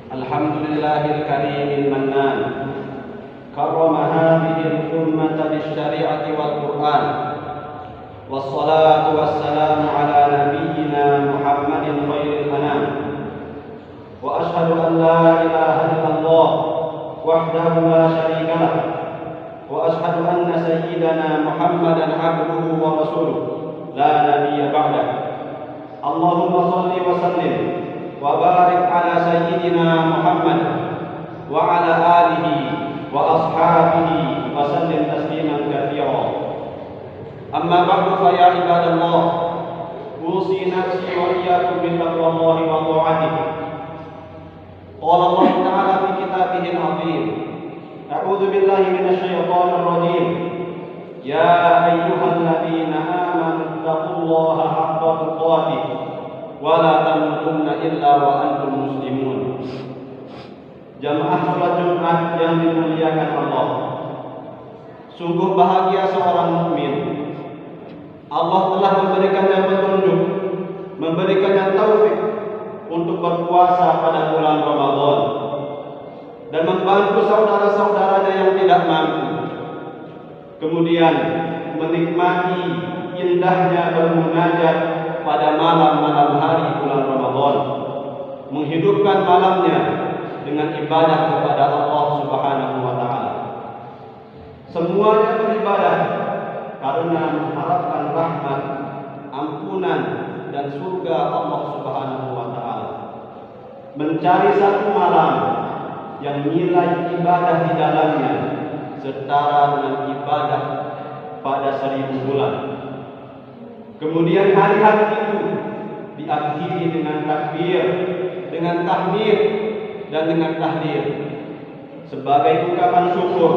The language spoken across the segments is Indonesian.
Alhamdulillahil karimil mannan karrama hadhihi al-ummata bisyari'ati wal Qur'an wassalatu wassalamu ala nabiyyina Muhammadin khairil anam wa ashhadu an la ilaha illallah wahdahu la syarika lah wa ashhadu anna sayyidana Muhammadan abduhu wa rasuluh la nabiyya ba'dah. Allahumma shalli wa sallim wa barik ala sayyidina Muhammad wa ala alihi wa ashabihi wa sallim tasliman katsira. Amma ba'du fa ya ibadallah, usi nafsi wa iyyakum bi taqwallahi wa ta'atihi. Qala Allah ta'ala fi kitabihil 'azim, a'udzu billahi minasy syaithanir rajim. Ya ayyuhalladzina amanu taqullaha haqqa tuqatih wa la tamutunna illa wa antum muslimun. Jamaah salat Jumat yang dimuliakan Allah, sungguh bahagia seorang mukmin. Allah telah memberikannya petunjuk, memberikannya taufik untuk berpuasa pada bulan Ramadan dan membantu saudara-saudaranya yang tidak mampu. Kemudian menikmati indahnya bermunajat pada malam-malam hari bulan Ramadan, menghidupkan malamnya dengan ibadah kepada Allah Subhanahu wa taala. Semuanya beribadah karena mengharapkan rahmat, ampunan dan surga Allah Subhanahu wa taala. Mencari satu malam yang nilai ibadah di dalamnya setara dengan ibadah pada 1000 bulan. Kemudian hari-hari itu diakhiri dengan takbir, dengan tahmid dan dengan tahlil sebagai ungkapan syukur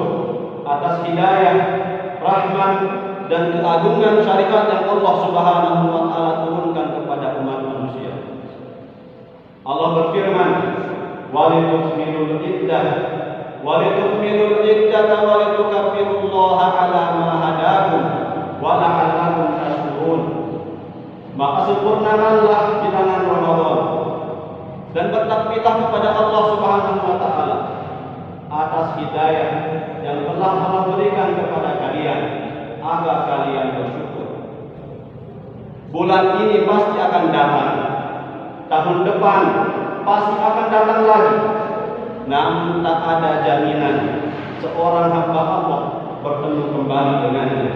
atas hidayah, rahmat dan keagungan syariat yang Allah Subhanahu wa taala turunkan kepada umat manusia. Allah berfirman, "Walitukmilul iddah wa litukabbirullaha 'ala ma hadakum wa la'allakum tashkurun." Maka sempurnakanlah bilangan Ramadan dan bertakbirlah kepada Allah Subhanahu wa taala atas hidayah yang telah Allah berikan kepada kalian agar kalian bersyukur. Bulan ini pasti akan datang, tahun depan pasti akan datang lagi. Namun tak ada jaminan seorang hamba Allah bertemu kembali dengannya.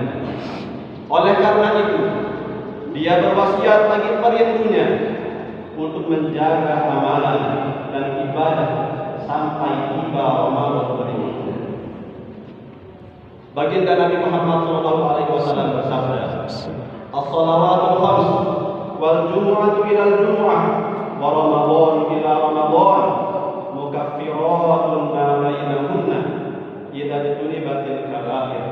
Oleh karena itu, dia berwasiat bagi perindunya untuk menjaga amalan dan ibadah sampai tiba Ramadan berikutnya. Baginda Nabi Muhammad SAW bersabda, "As-salawatul khams wal jumu'atu ila al-jumu'ah wa Ramadan ila Ramadan mukaffiratun ma bainahunna idza tunibatil kaba'ir."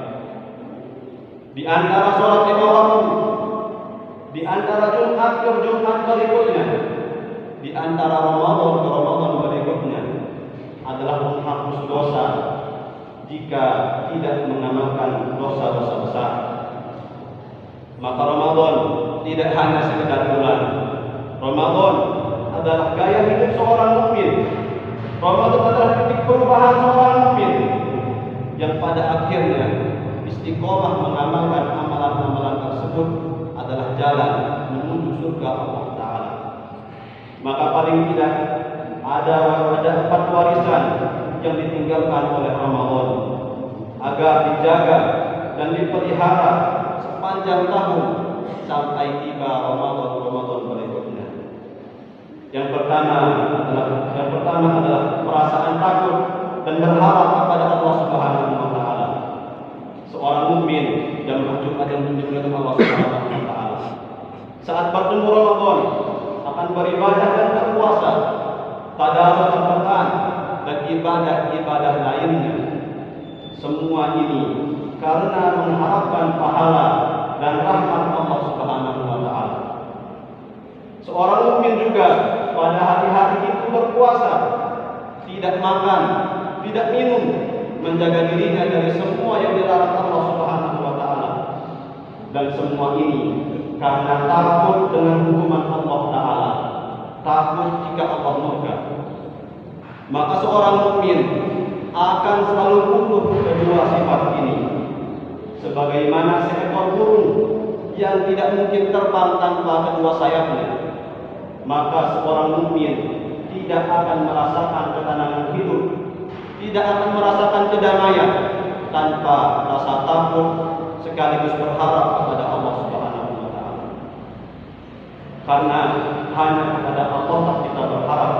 Di antara salat 5 waktu, di antara Jumat ke Jumat berikutnya, di antara Ramadan ke Ramadan berikutnya adalah menghapus dosa jika tidak mengamalkan dosa-dosa besar. Maka Ramadan tidak hanya sekedar bulan. Ramadan adalah gaya hidup seorang mukmin. Ramadan adalah titik perubahan seorang mukmin yang pada akhirnya istiqomah mengamalkan amalan-amalan tersebut adalah jalan menuju surga Allah Ta'ala. Maka paling tidak ada 4 warisan yang ditinggalkan oleh Ramadan agar dijaga dan dipelihara sepanjang tahun sampai tiba Ramadan berikutnya. Yang pertama adalah perasaan takut dan berharap kepada Allah Subhanahu wa taala. Seorang mukmin yang Jumat yang dimuliakan Allah Subhanahu wa taala saat bertemu Ramadan akan beribadah dan berpuasa, tadarus Al-Qur'an dan ibadah-ibadah lainnya. Semua ini karena mengharapkan pahala dan rahmat Allah Subhanahu wa taala. Seorang mukmin juga pada hari-hari itu berpuasa, tidak makan, tidak minum, menjaga dirinya dari semua yang dilarang Allah Subhanahu wa taala. Dan semua ini karena takut dengan hukuman Allah Ta'ala, takut jika Allah murka. Maka seorang mukmin akan selalu butuh kedua sifat ini. Sebagaimana seekor burung yang tidak mungkin terbang tanpa kedua sayapnya, maka seorang mukmin tidak akan merasakan ketenangan hidup, tidak akan merasakan kedamaian tanpa rasa takut sekaligus berharap kepada Allah Subhanahu wa Ta'ala. Karena hanya kepada Allah kita berharap.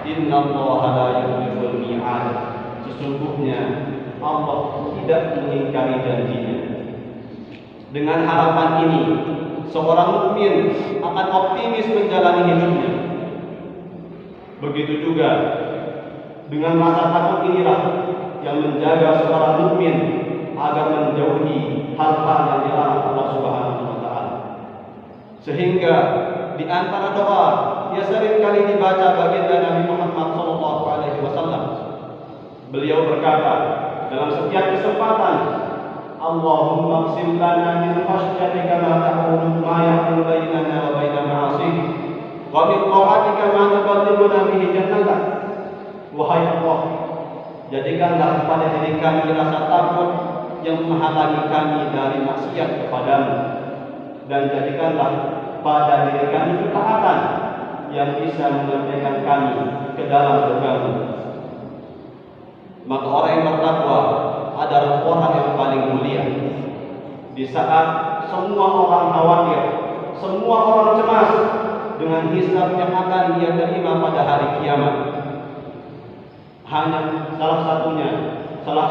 Innallaha la yukhliful mi'ad. Sesungguhnya Allah tidak mengingkari janjinya. Dengan harapan ini, seorang mukmin akan optimis menjalani hidupnya. Begitu juga dengan rasa takut inilah yang menjaga seorang mukmin agar menjauhi hal-hal yang dilarang Allah Subhanahu wa Ta'ala. Sehingga di antara doa yang sering kali dibaca baginda Nabi Muhammad SAW, beliau berkata dalam setiap kesempatan, Allahumma qsim lana min khashyatika ma tahulu ma yahulu bainana wa baina ma'asik, wa min ta'atika ma tuballighuna bihi jannatak. Wahai Allah, jadikanlah pada diri kami rasa takut yang menghalangi kami dari maksiat kepadamu, dan jadikanlah pada diri kami ketaatan yang bisa menyampaikan kami ke dalam surgamu. Maka orang yang bertakwa adalah orang yang paling mulia. Di saat semua orang khawatir, semua orang cemas dengan hisab yang akan dia terima pada hari kiamat, hanya salah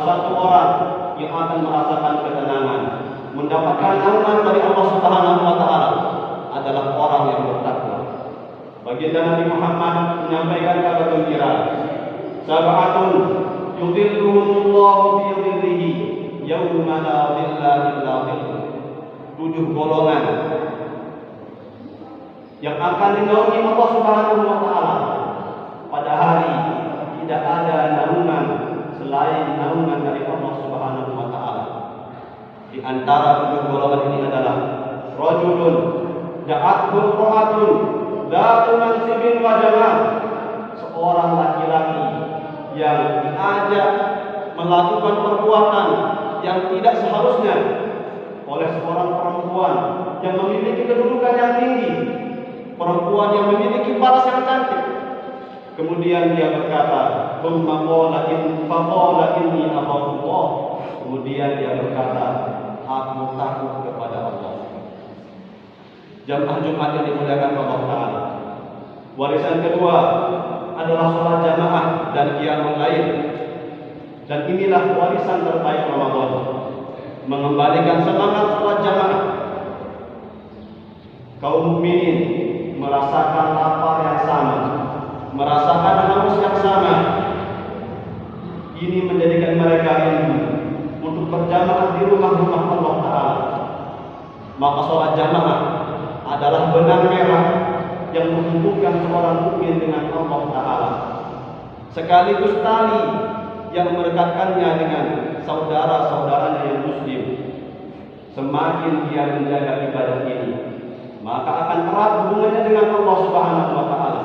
satu orang yang akan merasakan ketenangan, mendapatkan naungan dari Allah Subhanahu wa Ta'ala adalah orang yang bertakwa. Baginda Nabi Muhammad menyampaikan kabar gembira, sab'atun yudhilluhumullahu fi dhillihi yauma la dhilla illa dhilluh. 7 golongan yang akan dinaungi Allah Subhanahu wa Ta'ala pada hari tidak ada naungan selain naungan dari Allah Subhanahu wa Ta'ala. Di antara 7 golongan ini adalah rajulun da'athu qa'atun dzatu mansibin wa jamal, seorang laki-laki yang diajak melakukan perbuatan yang tidak seharusnya oleh seorang perempuan yang memiliki kedudukan yang tinggi, perempuan yang memiliki paras yang cantik. Kemudian dia berkata, "Tsumma qala inni akhafullah." Kemudian dia berkata, "Aku takut kepada Allah." Jamaah Jumat yang dimuliakan Allah Ta'ala, warisan kedua adalah sholat jamaah dan qiyamul lail. Dan inilah warisan terbaik Ramadan, mengembalikan semangat sholat jamaah. Kaum mukminin merasakan lapar yang sama, merasakan haus yang sama. Ini menjadikan mereka rindu untuk berjamaah di rumah-rumah Allah Ta'ala. Maka sholat jamaah adalah benang merah yang menghubungkan seorang mukmin dengan Allah Ta'ala, sekaligus tali yang merekatkannya dengan saudara-saudaranya yang muslim. Semakin dia menjaga ibadah ini, maka akan erat hubungannya dengan Allah Subhanahu wa Ta'ala,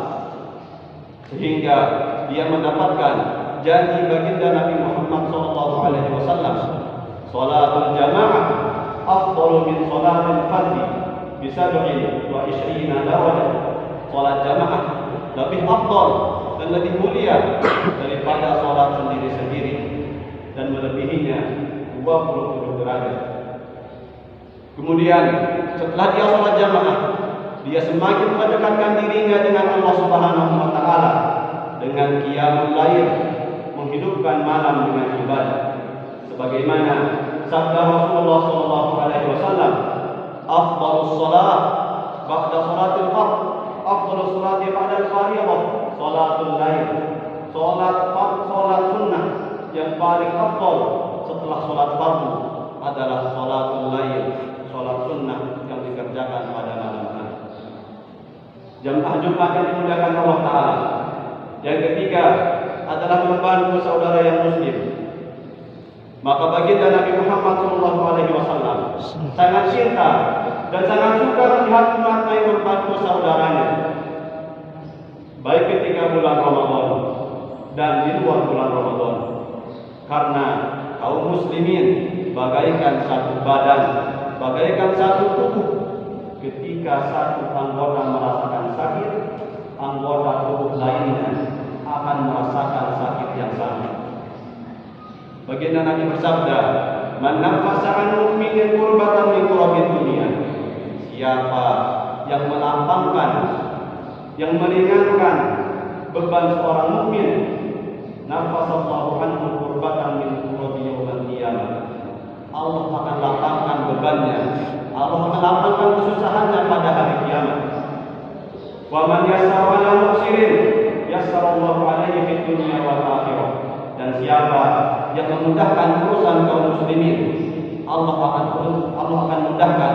sehingga dia mendapatkan janji baginda Nabi Muhammad SAW, sholatul jamaah afdalu min sholatil fardhi bi 27 darajah. Sholat jamaah lebih afdal dan lebih mulia daripada sholat sendiri-sendiri, dan melebihinya 27 derajat. Kemudian setelah dia sholat jamaah, dia semakin mendekatkan dirinya dengan Allah Subhanahu wa Ta'ala dengan qiyamul lail, menghidupkan malam dengan ibadah. Sebagaimana sabda Rasulullah SAW, afdalus shalah ba'da sholatil fardh, afdalus sholati ba'da al-fardh, sholatul lail. Sholat sunnah yang paling afdal setelah sholat fardu adalah sholatul lail, sholat sunnah yang dikerjakan pada malam hari. Jamaah Jumat yang dimuliakan Allah Ta'ala, yang ketiga adalah membantu saudara yang muslim. Maka baginda Nabi Muhammad SAW sangat cinta dan sangat suka melihat umatnya yang membantu saudaranya, baik ketika bulan Ramadan dan di luar bulan Ramadan. Karena kaum muslimin bagaikan satu badan, bagaikan satu tubuh. Ketika satu anggota merasakan sakit, anggota tubuh lainnya akan merasakan sakit yang sama. Baginda Nabi bersabda, "Man nafasa 'an mu'minin qurbatan min qurabid dunya." Siapa yang melampangkan, yang meringankan beban seorang mukmin, nafasallahu anhu qurbatan min qurabi yaumil qiyamah. Allah akan lapangkan bebannya, Allah akan lapangkan kesusahannya pada hari kiamat. Wa man yassara 'ala mu'sirin yassarallahu 'alaihi fid dunya wal akhirah. Dan siapa yang memudahkan urusan kaum muslimin, Allah akan mudahkan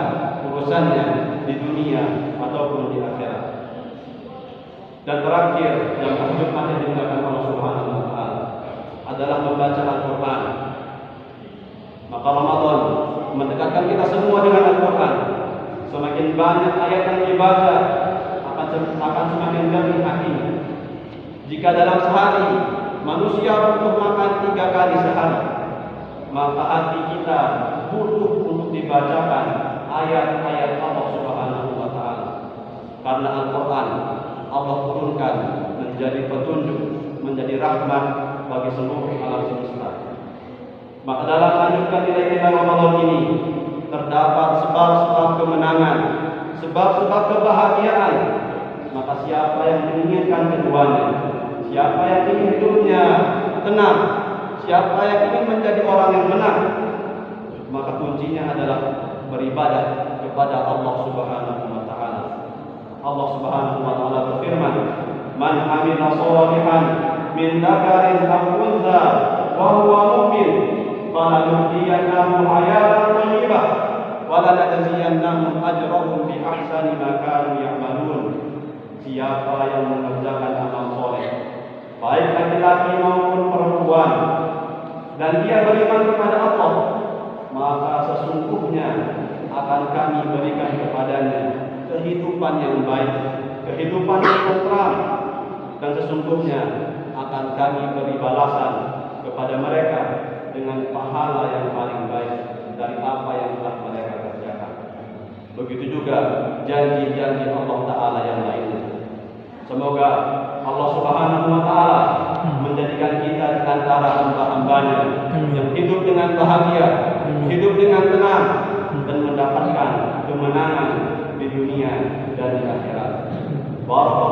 urusannya di dunia ataupun di akhirat. Dan terakhir yang berhikmat yang dimuliakan Allah Subhanahu wa taala adalah membaca Al-Qur'an. Maka Ramadan mendekatkan kita semua dengan Al-Qur'an. Semakin banyak ayat yang dibaca akan semakin jernih hatinya. Jika dalam sehari manusia butuh makan 3 kali sehari, maka hati kita butuh untuk dibacakan ayat-ayat Allah Subhanahu wa taala. Karena Al-Qur'an Allah turunkan menjadi petunjuk, menjadi rahmat bagi seluruh alam semesta. Maka dalam melanjutkan nilai-nilai Ramadan ini terdapat sebab-sebab kemenangan, sebab-sebab kebahagiaan. Maka siapa yang menginginkan keduanya, siapa yang ingin hidupnya tenang, siapa yang ingin menjadi orang yang menang, maka kuncinya adalah beribadah kepada Allah Subhanahu wa taala. Allah Subhanahu wa taala berfirman, "Man 'amila shalihan min dzakarin aw untha wa huwa mu'min, falanuhyiyannahu hayatan thayyibah wa lanajziyannahum ajrahum bi ahsani ma kanu ya'malun." Siapa yang mengerjakan amal soleh, baik laki-laki maupun perempuan, dan dia beriman kepada Allah, maka sesungguhnya akan kami berikan kepadanya kehidupan yang baik, kehidupan yang tentram, dan sesungguhnya akan kami beri balasan kepada mereka dengan pahala yang paling baik dari apa yang telah mereka kerjakan. Begitu juga janji-janji Allah Ta'ala yang lainnya. Semoga Allah Subhanahu wa taala menjadikan kita di antara hamba-hambanya yang hidup dengan bahagia, hidup dengan tenang, dan mendapatkan kemenangan di dunia dan di akhirat. Barakallahu